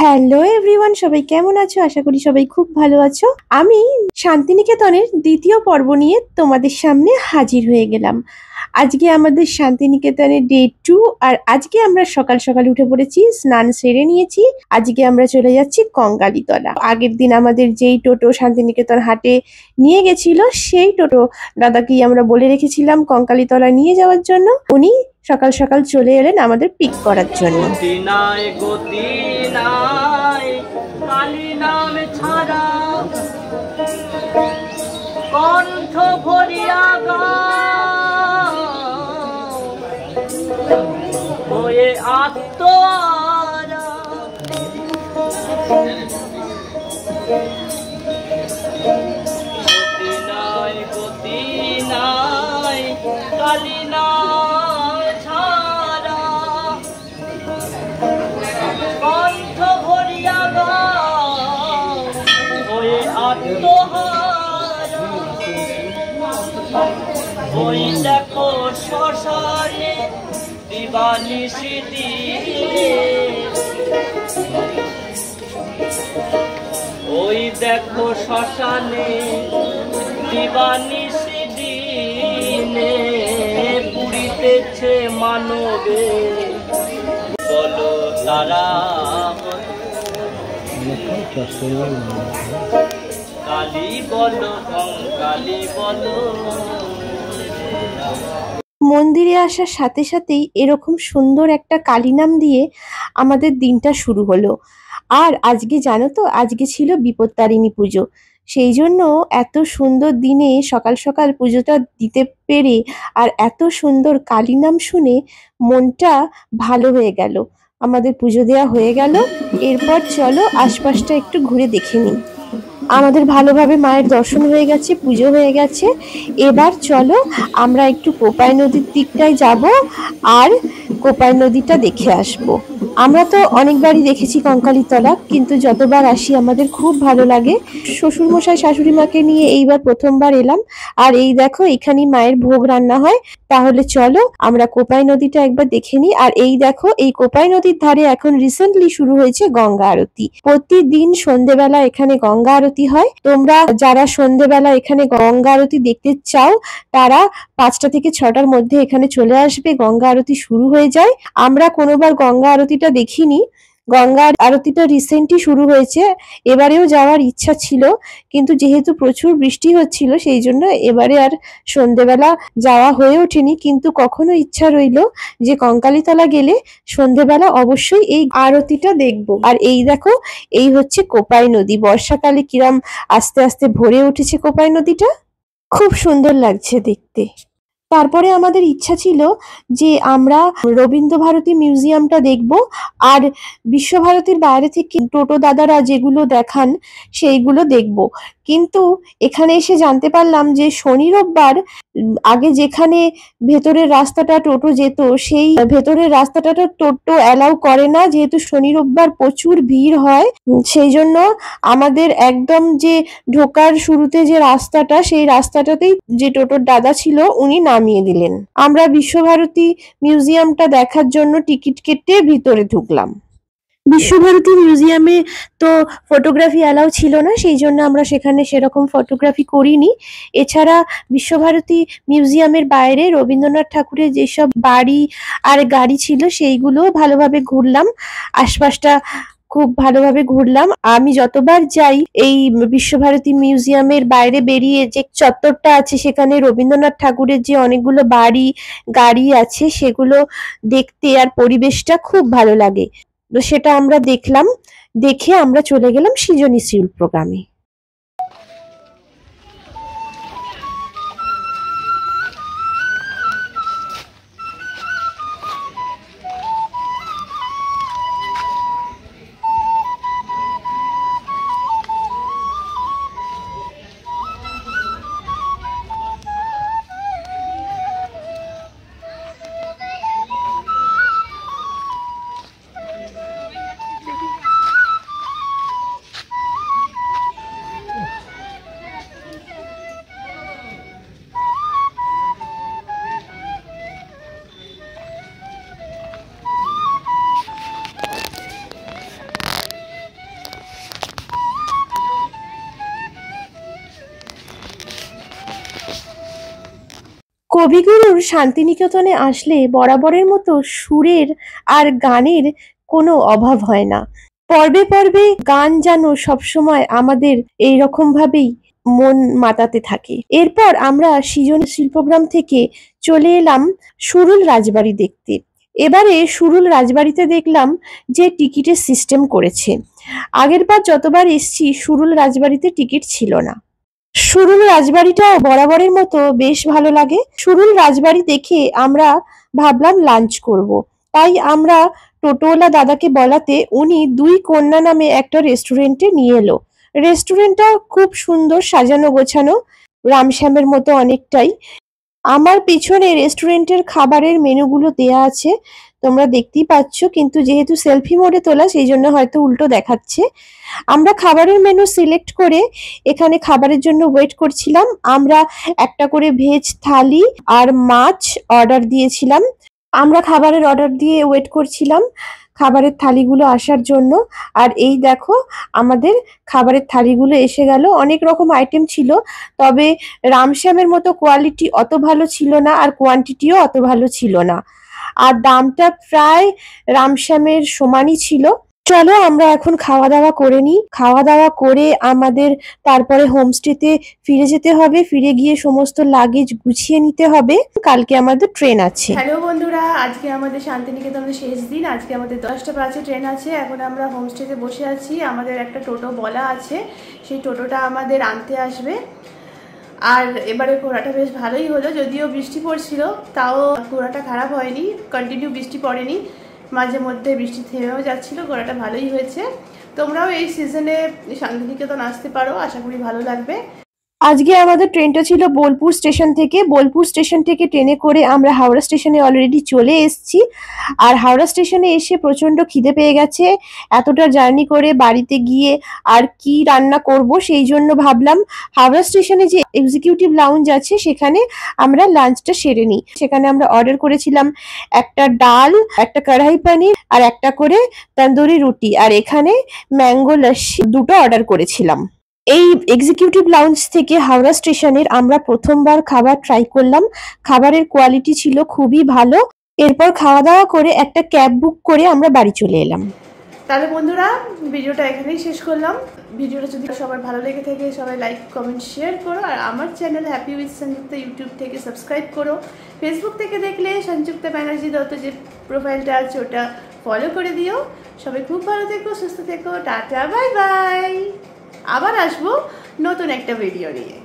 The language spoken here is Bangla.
হ্যালো এভরিওয়ান, সবাই কেমন আছো? আশা করি সবাই খুব ভালো আছো। আমি শান্তিনিকেতনের দ্বিতীয় পর্ব নিয়ে তোমাদের সামনে হাজির হয়ে গেলাম। আজকে আমাদের শান্তিনিকেতনের ডে 2। আর আজকে আমরা সকাল সকাল উঠে পড়েছি, স্নান সেরে নিয়েছি। আজকে আমরা চলে যাচ্ছি কঙ্কালীতলা। আগের দিন আমাদের যেই টোটো শান্তিনিকেতন হাটে নিয়ে গেছিল, সেই টোটো দাদাকেই আমরা বলে রেখেছিলাম কঙ্কালীতলা নিয়ে যাওয়ার জন্য। উনি সকাল সকাল চলে এলেন আমাদের পিক করার জন্য। কালী নাম ছাড়া কণ্ঠ ভরিয়া হয়ে আত্মরা গতি নাই কালী নাম ছাড়া কণ্ঠ ভরিয়া হয়ে আত্মহারা। ওই দেখো শ্মশানে দিবানিশি দিনে, ওই দেখো শ্মশানে দিবানিশি দিনে পুরিতেছে মানবে বলো তারা কালী বলো কঙ্কালী বলো। মন্দিরে আসার সাথে সাথেই এরকম সুন্দর একটা কালী নাম দিয়ে আমাদের দিনটা শুরু হলো। আর আজকে জানো তো, আজকে ছিল বিপত্তারিণী পুজো। সেই জন্য এত সুন্দর দিনে সকাল সকাল পুজোটা দিতে পেরে আর এত সুন্দর কালী নাম শুনে মনটা ভালো হয়ে গেল। আমাদের পুজো দেওয়া হয়ে গেল। এরপর চলো আশপাশটা একটু ঘুরে দেখে নিই। আমাদের ভালোভাবে মায়ের দর্শন হয়ে গেছে, পুজো হয়ে গেছে। এবার চলো আমরা একটু কোপাই নদীর দিকটায় যাব আর কোপাই নদীটা দেখে আসব। আমরা তো অনেকবারই দেখেছি কঙ্কালীতলা, কিন্তু যতবার আসি আমাদের খুব ভালো লাগে। শ্বশুরমশাই শাশুড়ি মাকে নিয়ে এইবার প্রথমবার এলাম। আর এই দেখো, এখানেই মায়ের ভোগ রান্না হয়। তাহলে চলো আমরা কোপাই নদীটা একবার দেখে নিই। আর এই দেখো, এই কোপাই নদীর ধারে এখন রিসেন্টলি শুরু হয়েছে গঙ্গা আরতি। প্রতিদিন সন্ধেবেলা এখানে গঙ্গা আরতি হয়। তোমরা যারা সন্ধেবেলা এখানে গঙ্গা আরতি দেখতে চাও, তারা 5টা থেকে 6টার মধ্যে এখানে চলে আসবে। গঙ্গা আরতি শুরু হয়ে যায়। আমরা কোনোবার গঙ্গা আরতিটা দেখিনি। গঙ্গা আরতিটা রিসেন্টলি শুরু হয়েছে। এবারেও যাওয়ার ইচ্ছা ছিল, কিন্তু যেহেতু প্রচুর বৃষ্টি হচ্ছিল সেই জন্য এবারে আর সন্ধেবেলা যাওয়া হয়ে ওঠেনি। কিন্তু কখনো ইচ্ছা রইল যে কঙ্কালীতলা গেলে সন্ধেবেলা অবশ্যই এই আরতিটা দেখব। আর এই দেখো, এই হচ্ছে কোপাই নদী। বর্ষাকালে কিরম আস্তে আস্তে ভরে উঠেছে কোপাই নদীটা, খুব সুন্দর লাগছে দেখতে। তারপরে আমাদের ইচ্ছা ছিল যে আমরা রবীন্দ্রভারতী মিউজিয়ামটা দেখব আর বিশ্বভারতীর বাইরে থেকে টোটো দাদারা যেগুলো দেখান সেইগুলো দেখব। কিন্তু এখানে এসে জানতে পারলাম যে শনি রোববার আগে যেখানে ভেতরের রাস্তাটা টোটো যেত, সেই ভেতরের রাস্তাটা টোটো অ্যালাউ করে না, যেহেতু শনি রোববার প্রচুর ভিড় হয়। সেই জন্য আমাদের একদম যে ঢোকার শুরুতে যে রাস্তাটা, সেই রাস্তাটাতেই যে টোটোর দাদা ছিল উনি নামিয়ে দিলেন। আমরা বিশ্বভারতী মিউজিয়ামটা দেখার জন্য টিকিট কেটে ভিতরে ঢুকলাম। বিশ্বভারতী মিউজিয়ামে তো ফটোগ্রাফি অ্যালাউ ছিল না, সেই জন্য আমরা সেখানে সেরকম ফটোগ্রাফি করিনি। এছাড়া বিশ্বভারতী মিউজিয়ামের বাইরে রবীন্দ্রনাথ ঠাকুরের যেসব বাড়ি আর গাড়ি ছিল সেইগুলোও ভালোভাবে ঘুরলাম। আশপাশটা খুব ভালোভাবে ঘুরলাম। আমি যতবার যাই এই বিশ্বভারতী মিউজিয়ামের বাইরে বেরিয়ে যে চত্বরটা আছে, সেখানে রবীন্দ্রনাথ ঠাকুরের যে অনেকগুলো বাড়ি গাড়ি আছে সেগুলো দেখতে আর পরিবেশটা খুব ভালো লাগে। তো সেটা আমরা দেখলাম। দেখে আমরা চলে গেলাম সৃজনীশীল প্রোগ্রামে। কবিগুরুর শান্তিনিকেতনে আসলে বরাবরের মতো সুরের আর গানের কোনো অভাব হয় না। পর্বে পর্বে গান যেন সবসময় আমাদের এইরকম ভাবেই মন মাতাতে থাকে। এরপর আমরা সৃজনশীল প্রোগ্রাম থেকে চলে এলাম সুরুল রাজবাড়ি দেখতে। এবারে সুরুল রাজবাড়িতে দেখলাম যে টিকিটের সিস্টেম করেছে। আগেরবার যতবার এসছি সুরুল রাজবাড়িতে টিকিট ছিল না। সুরুল রাজবাড়িটা বরাবরের মতো বেশ ভালো লাগে। সুরুল রাজবাড়ি দেখে আমরা ভাবলাম লাঞ্চ করব। তাই আমরা টোটোওয়ালা দাদাকে বলাতে উনি দুই কন্যা নামে একটা রেস্টুরেন্টে নিয়ে এলো। রেস্টুরেন্টটা খুব সুন্দর সাজানো গোছানো, রামশ্যামের মতো অনেকটাই। আমার পিছনে রেস্টুরেন্টের খাবারের মেনুগুলো দেয়া আছে, তোমরা দেখতেই পাচ্ছ, কিন্তু যেহেতু সেলফি মোডে তোলা সেই জন্য হয়তো উল্টো দেখাচ্ছে। আমরা খাবারের মেনু সিলেক্ট করে এখানে খাবারের জন্য ওয়েট করছিলাম। আমরা একটা করে ভেজ থালি আর মাছ অর্ডার দিয়েছিলাম। আমরা খাবারের অর্ডার দিয়ে ওয়েট করছিলাম খাবারের থালিগুলো আসার জন্য। আর এই দেখো আমাদের খাবারের থালিগুলো এসে গেল। অনেক রকম আইটেম ছিল, তবে রামশ্যামের মতো কোয়ালিটি অত ভালো ছিল না আর কোয়ান্টিটিও অত ভালো ছিল না, আর দামটা প্রায় রামশ্যামের সমানই ছিল। চলো আমরা এখন খাওয়া দাওয়া করে নিই। খাওয়া দাওয়া করে আমাদের তারপরে হোমস্টেতে ফিরে যেতে হবে। ফিরে গিয়ে সমস্ত লাগেজ গুছিয়ে নিতে হবে, কালকে আমাদের ট্রেন আছে। হ্যালো বন্ধুরা, আজকে আমাদের শান্তিনিকেতনের শেষ দিন। আজকে আমাদের 10টা বাজে ট্রেন আছে। এখন আমরা হোমস্টেতে বসে আছি। আমাদের একটা টোটো বলা আছে, সেই টোটোটা আমাদের আনতে আসবে। আর এবারে ঘোরাটা বেশ ভালোই হলো, যদিও বৃষ্টি পড়ছিল তাও ঘোরাটা খারাপ হয়নি, কন্টিনিউ বৃষ্টি পড়েনি, মাঝে মধ্যে বৃষ্টি থেমেও যাচ্ছিল, ঘোরাটা ভালোই হয়েছে। তোমরাও এই সিজনে শান্তিনিকেতন আসতে পারো, আশা করি ভালো লাগবে। আজকে আমাদের ট্রেনটা ছিল বোলপুর স্টেশন থেকে। বোলপুর স্টেশন থেকে ট্রেনে করে আমরা হাওড়া স্টেশনে অলরেডি চলে এসেছি। আর হাওড়া স্টেশনে এসে প্রচন্ড খিদে পেয়ে গেছে। এতটা জার্নি করে বাড়িতে গিয়ে আর কি রান্না করব, সেই জন্য ভাবলাম হাওড়া স্টেশনে যে এক্সিকিউটিভ লাউঞ্জ আছে সেখানে আমরা লাঞ্চটা সেরে নিই। সেখানে আমরা অর্ডার করেছিলাম একটা ডাল, একটা কড়াই পনির আর একটা করে তন্দুরি রুটি, আর এখানে ম্যাঙ্গো লস্যি দুটো অর্ডার করেছিলাম। এই এক্সিকিউটিভ লাউঞ্জ থেকে হাওড়া স্টেশনের আমরা প্রথমবার খাবার ট্রাই করলাম। খাবারের কোয়ালিটি ছিল খুবই ভালো। এরপর খাওয়া দাওয়া করে একটা ক্যাব বুক করে আমরা বাড়ি চলে এলাম। তাহলে বন্ধুরা, ভিডিওটা এখানেই শেষ করলাম। ভিডিওটা যদি সবার ভালো লেগে থাকে সবাই লাইক কমেন্ট শেয়ার করো, আর আমার channel happy with Sanjukta YouTube থেকে সাবস্ক্রাইব করো। ফেসবুক থেকে দেখলে সংযুক্তা ব্যানার্জি দত্ত যে প্রোফাইলটা আছে ওটা ফলো করে দিও। সবাই খুব ভালো থেকো, সুস্থ থেকো, টাটা, বাই বাই। আবার আসবো নতুন একটা ভিডিও নিয়ে।